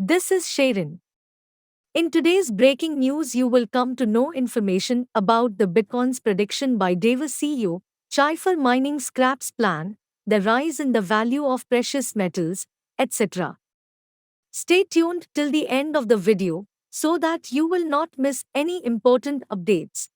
This is Sharon. In today's breaking news, you will come to know information about the Bitcoin's prediction by Davis CEO, Chipher Mining Scraps plan, the rise in the value of precious metals, etc. Stay tuned till the end of the video so that you will not miss any important updates.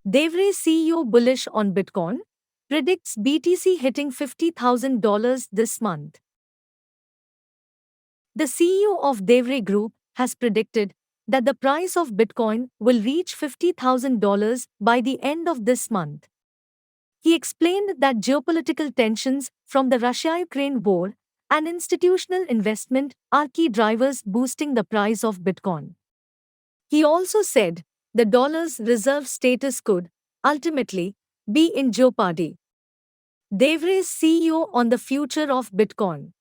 Devray CEO bullish on Bitcoin, predicts BTC hitting $50,000 this month. The CEO of Devray Group has predicted that the price of Bitcoin will reach $50,000 by the end of this month. He explained that geopolitical tensions from the Russia-Ukraine war and institutional investment are key drivers boosting the price of Bitcoin. He also said the dollar's reserve status could, ultimately, be in jeopardy. Devray's CEO on the future of Bitcoin.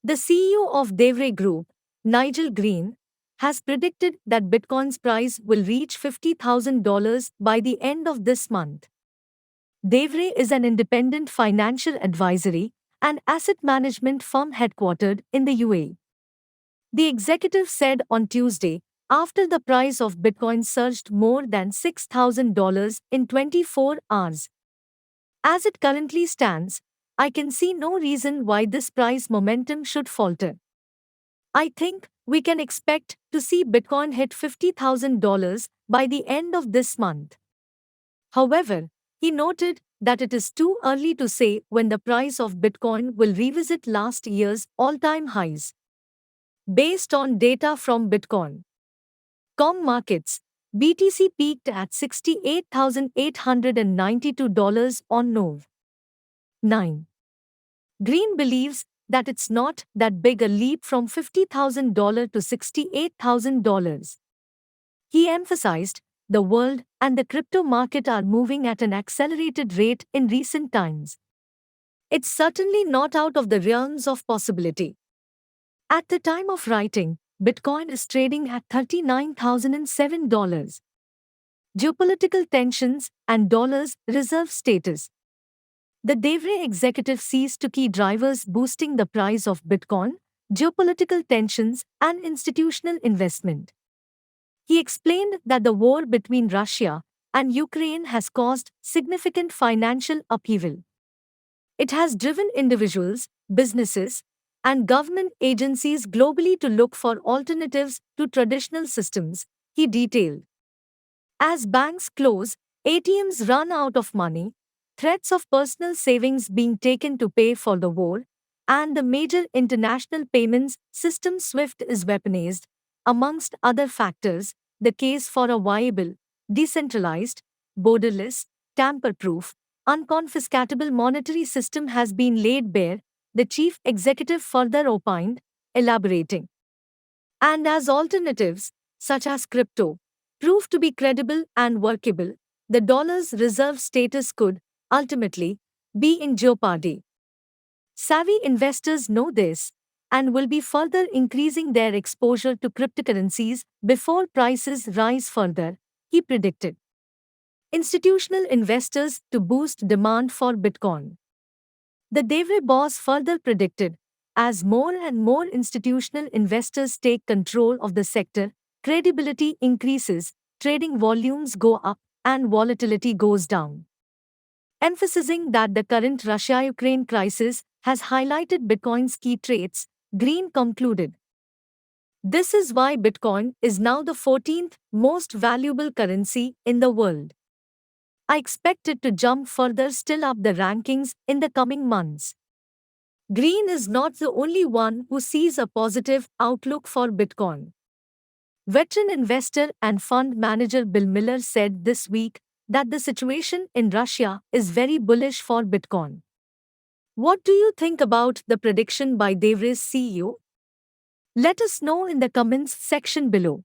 The CEO of Devray Group, Nigel Green, has predicted that Bitcoin's price will reach $50,000 by the end of this month. Devray is an independent financial advisory and asset management firm headquartered in the UAE. The executive said on Tuesday, after the price of Bitcoin surged more than $6,000 in 24 hours. As it currently stands, I can see no reason why this price momentum should falter. I think we can expect to see Bitcoin hit $50,000 by the end of this month. However, he noted that it is too early to say when the price of Bitcoin will revisit last year's all-time highs. Based on data from Bitcoin.com markets, BTC peaked at $68,892 on Nov. 9. Green believes that it's not that big a leap from $50,000 to $68,000. He emphasized the world and the crypto market are moving at an accelerated rate in recent times. It's certainly not out of the realms of possibility. At the time of writing, Bitcoin is trading at $39,007. Geopolitical tensions and dollars reserve status. The Devray executive sees two key drivers boosting the price of Bitcoin: geopolitical tensions and institutional investment. He explained that the war between Russia and Ukraine has caused significant financial upheaval. It has driven individuals, businesses, and government agencies globally to look for alternatives to traditional systems, he detailed. As banks close, ATMs run out of money, threats of personal savings being taken to pay for the war, and the major international payments system SWIFT is weaponized, amongst other factors, the case for a viable, decentralized, borderless, tamper-proof, unconfiscatable monetary system has been laid bare, the chief executive further opined, elaborating. And as alternatives, such as crypto, prove to be credible and workable, the dollar's reserve status could, ultimately, be in jeopardy. Savvy investors know this and will be further increasing their exposure to cryptocurrencies before prices rise further, he predicted. Institutional investors to boost demand for Bitcoin. The Devray boss further predicted, as more and more institutional investors take control of the sector, credibility increases, trading volumes go up, and volatility goes down. Emphasizing that the current Russia-Ukraine crisis has highlighted Bitcoin's key traits, Green concluded. This is why Bitcoin is now the 14th most valuable currency in the world. I expect it to jump further still up the rankings in the coming months. Green is not the only one who sees a positive outlook for Bitcoin. Veteran investor and fund manager Bill Miller said this week that the situation in Russia is very bullish for Bitcoin. What do you think about the prediction by Devray's CEO? Let us know in the comments section below.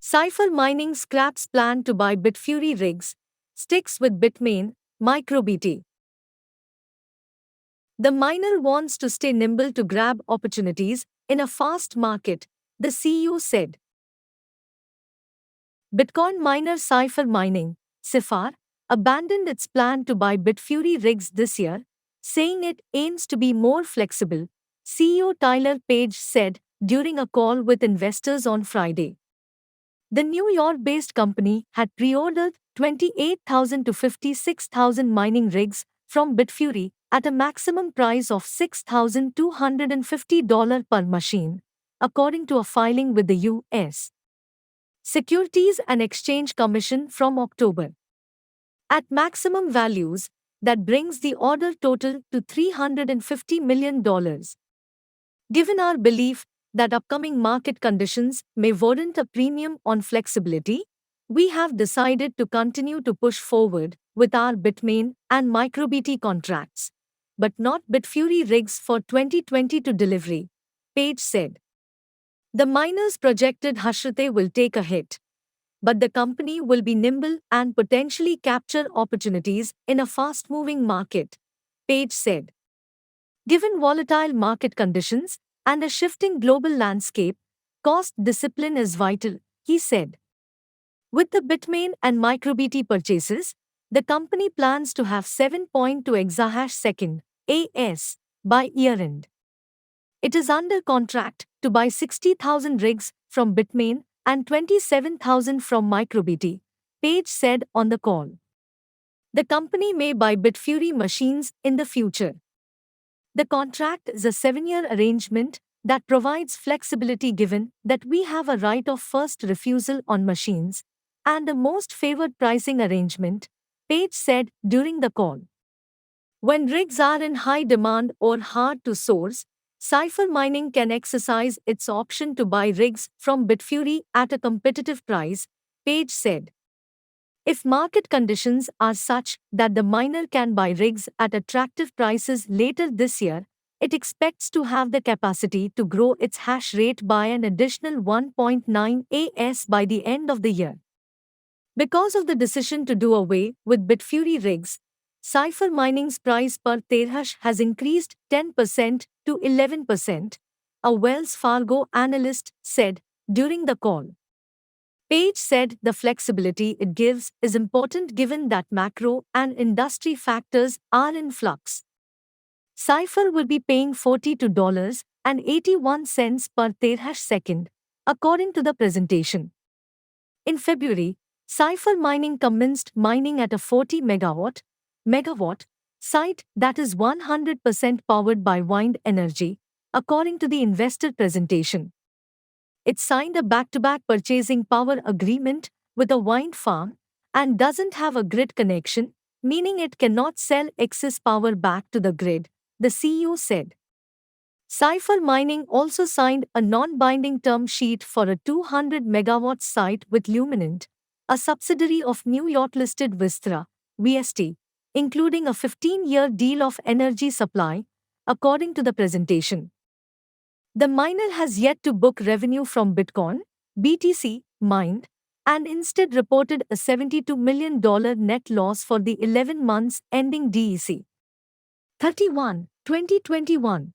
Chipher Mining Scraps plan to buy Bitfury rigs, sticks with Bitmain, MicroBT. The miner wants to stay nimble to grab opportunities in a fast market, the CEO said. Bitcoin miner Chipher Mining Scraps abandoned its plan to buy Bitfury rigs this year, saying it aims to be more flexible, CEO Tyler Page said during a call with investors on Friday. The New York-based company had pre-ordered 28,000 to 56,000 mining rigs from Bitfury at a maximum price of $6,250 per machine, according to a filing with the U.S. Securities and Exchange Commission from October. At maximum values, that brings the order total to $350 million. Given our belief that upcoming market conditions may warrant a premium on flexibility, we have decided to continue to push forward with our Bitmain and MicroBT contracts, but not Bitfury rigs for 2022 delivery, Page said. The miners' projected hashrate will take a hit, but the company will be nimble and potentially capture opportunities in a fast-moving market, Page said. Given volatile market conditions and a shifting global landscape, cost discipline is vital, he said. With the Bitmain and MicroBT purchases, the company plans to have 7.2 exahash second AS by year-end. It is under contract to buy 60,000 rigs from Bitmain and 27,000 from MicroBT, Page said on the call. The company may buy Bitfury machines in the future. The contract is a 7-year arrangement that provides flexibility given that we have a right of first refusal on machines and a most favored pricing arrangement, Page said during the call. When rigs are in high demand or hard to source, Chipher Mining can exercise its option to buy rigs from Bitfury at a competitive price, Page said. If market conditions are such that the miner can buy rigs at attractive prices later this year, it expects to have the capacity to grow its hash rate by an additional 1.9 AS by the end of the year. Because of the decision to do away with Bitfury rigs, Chipher Mining's price per terahash has increased 10% to 11%, a Wells Fargo analyst said during the call. Page said the flexibility it gives is important given that macro and industry factors are in flux. Chipher will be paying $42.81 per terahash second, according to the presentation. In February, Chipher Mining commenced mining at a 40 megawatt site that is 100% powered by wind energy, according to the investor presentation. It signed a back-to-back purchasing power agreement with a wind farm and doesn't have a grid connection, meaning it cannot sell excess power back to the grid, the CEO said. Chipher Mining also signed a non-binding term sheet for a 200 megawatt site with Luminant, a subsidiary of New York-listed Vistra, VST, including a 15-year deal of energy supply, according to the presentation. The miner has yet to book revenue from Bitcoin, BTC, mined, and instead reported a $72 million net loss for the 11 months ending DEC 31, 2021.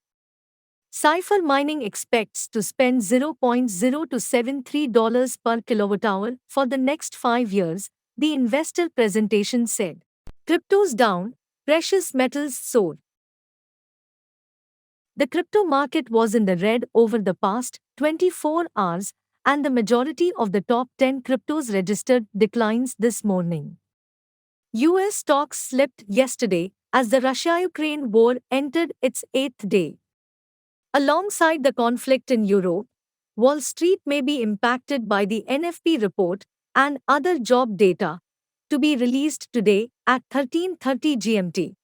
Chipher Mining expects to spend $0.0273 per kilowatt-hour for the next 5 years, the investor presentation said. Cryptos down, precious metals soar. The crypto market was in the red over the past 24 hours, and the majority of the top 10 cryptos registered declines this morning. US stocks slipped yesterday as the Russia-Ukraine war entered its 8th day. Alongside the conflict in Europe, Wall Street may be impacted by the NFP report and other job data to be released today at 13:30 GMT.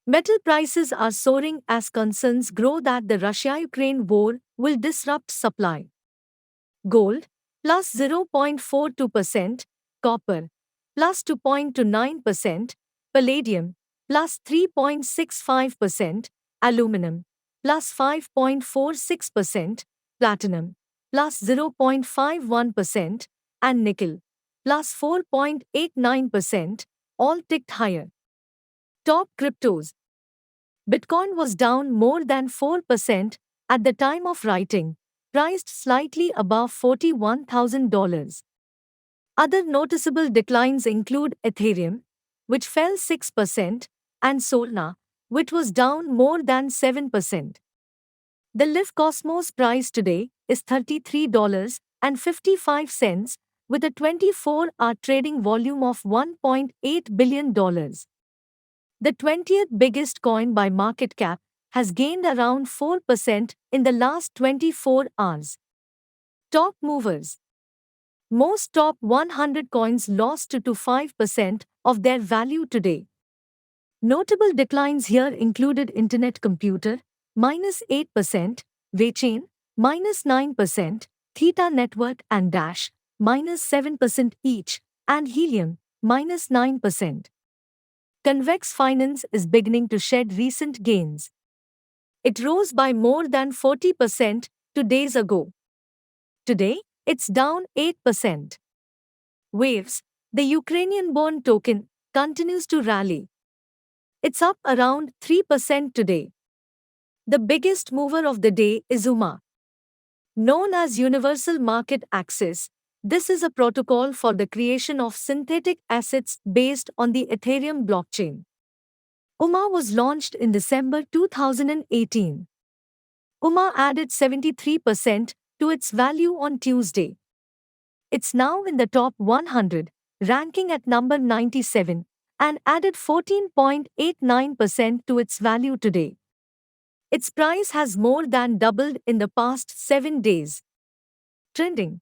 Metal prices are soaring as concerns grow that the Russia-Ukraine war will disrupt supply. Gold, plus 0.42%, copper, plus 2.29%, palladium, plus 3.65%, aluminum, plus 5.46%, platinum, plus 0.51%, and nickel, plus 4.89%, all ticked higher. Top cryptos. Bitcoin was down more than 4% at the time of writing, priced slightly above $41,000. Other noticeable declines include Ethereum, which fell 6%, and Solana, which was down more than 7%. The Live Cosmos price today is $33.55 with a 24-hour trading volume of $1.8 billion. The 20th biggest coin by market cap has gained around 4% in the last 24 hours. Top movers. Most top 100 coins lost to 5% of their value today. Notable declines here included Internet Computer, -8%, Waychain, -9%, Theta Network and Dash, -7% each, and Helium, -9%. Convex Finance is beginning to shed recent gains. It rose by more than 40% 2 days ago. Today, it's down 8%. Waves, the Ukrainian-born token, continues to rally. It's up around 3% today. The biggest mover of the day is UMA. Known as Universal Market Access, this is a protocol for the creation of synthetic assets based on the Ethereum blockchain. UMA was launched in December 2018. UMA added 73% to its value on Tuesday. It's now in the top 100, ranking at number 97, and added 14.89% to its value today. Its price has more than doubled in the past 7 days. Trending.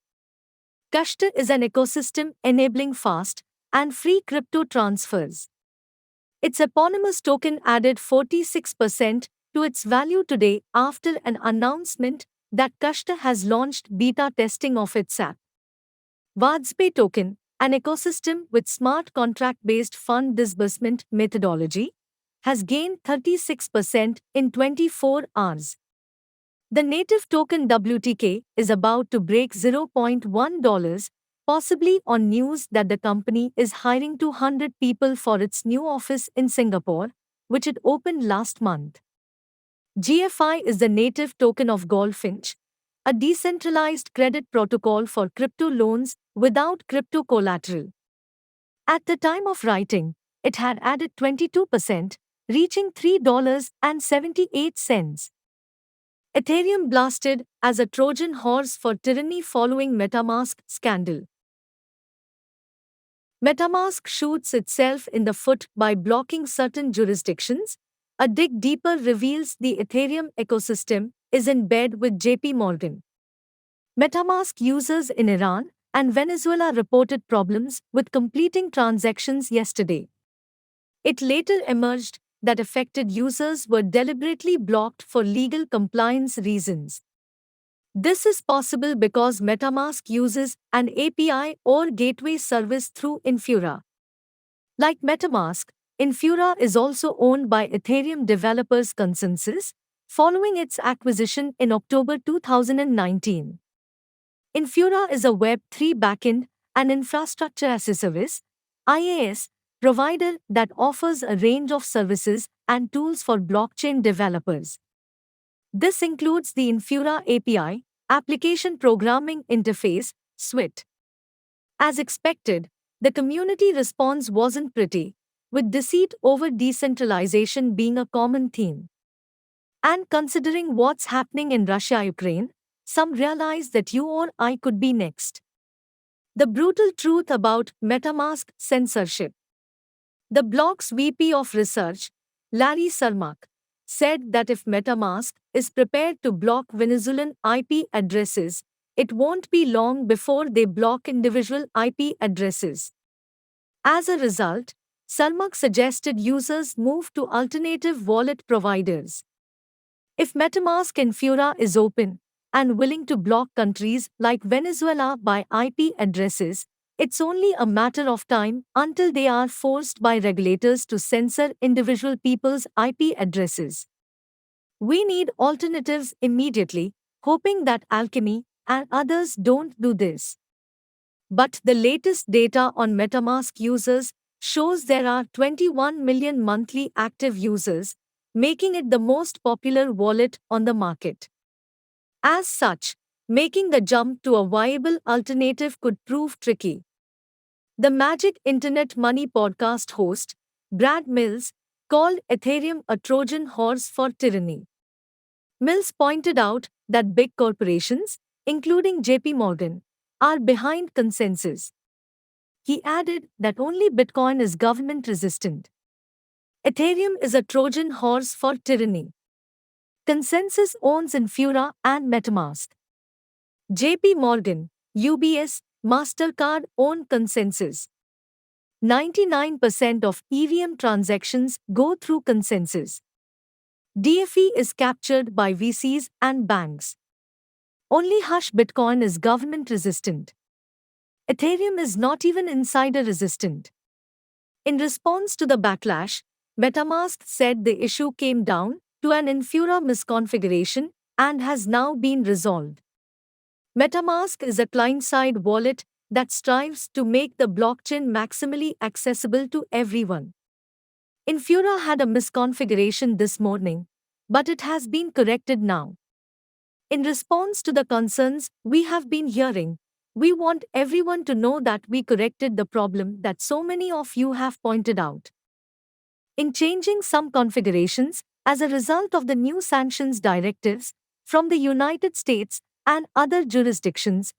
Kashta is an ecosystem enabling fast and free crypto transfers. Its eponymous token added 46% to its value today after an announcement that Kashta has launched beta testing of its app. Vardspay token, an ecosystem with smart contract-based fund disbursement methodology, has gained 36% in 24 hours. The native token WTK is about to break $0.1, possibly on news that the company is hiring 200 people for its new office in Singapore, which it opened last month. GFI is the native token of Goldfinch, a decentralized credit protocol for crypto loans without crypto collateral. At the time of writing, it had added 22%, reaching $3.78. Ethereum blasted as a Trojan horse for tyranny following Metamask Scandal. Metamask shoots itself in the foot by blocking certain jurisdictions. A dig deeper reveals the Ethereum ecosystem is in bed with JP Morgan. Metamask users in Iran and Venezuela reported problems with completing transactions yesterday. It later emerged that affected users were deliberately blocked for legal compliance reasons. This is possible because Metamask uses an API or gateway service through Infura. Like Metamask, Infura is also owned by Ethereum developers Consensus, following its acquisition in October 2019. Infura is a Web3 backend and infrastructure as a service (IaaS) provider that offers a range of services and tools for blockchain developers. This includes the Infura API, Application Programming Interface, (SWIT). As expected, the community response wasn't pretty, with deceit over decentralization being a common theme. And considering what's happening in Russia-Ukraine, some realize that you or I could be next. The brutal truth about MetaMask censorship. The blog's VP of Research, Larry Sarmak, said that if MetaMask is prepared to block Venezuelan IP addresses, it won't be long before they block individual IP addresses. As a result, Sarmak suggested users move to alternative wallet providers. If MetaMask Infura is open and willing to block countries like Venezuela by IP addresses, it's only a matter of time until they are forced by regulators to censor individual people's IP addresses. We need alternatives immediately, hoping that Alchemy and others don't do this. But the latest data on MetaMask users shows there are 21 million monthly active users, making it the most popular wallet on the market. As such, making the jump to a viable alternative could prove tricky. The Magic Internet Money podcast host, Brad Mills, called Ethereum a Trojan horse for tyranny. Mills pointed out that big corporations, including JP Morgan, are behind consensus. He added that only Bitcoin is government resistant. Ethereum is a Trojan horse for tyranny. Consensus owns Infura and Metamask. JP Morgan, UBS, MasterCard own Consensus. 99% of EVM transactions go through Consensus. DFE is captured by VCs and banks. Only Hush Bitcoin is government resistant. Ethereum is not even insider resistant. In response to the backlash, Metamask said the issue came down to an Infura misconfiguration and has now been resolved. Metamask is a client-side wallet that strives to make the blockchain maximally accessible to everyone. Infura had a misconfiguration this morning, but it has been corrected now. In response to the concerns we have been hearing, we want everyone to know that we corrected the problem that so many of you have pointed out. In changing some configurations, as a result of the new sanctions directives from the United States and other jurisdictions,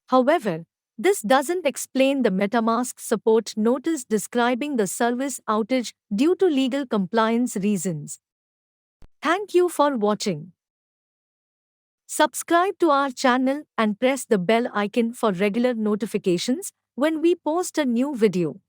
However, this doesn't explain the MetaMask support notice describing the service outage due to legal compliance reasons. Thank you for watching. Subscribe to our channel and press the bell icon for regular notifications when we post a new video.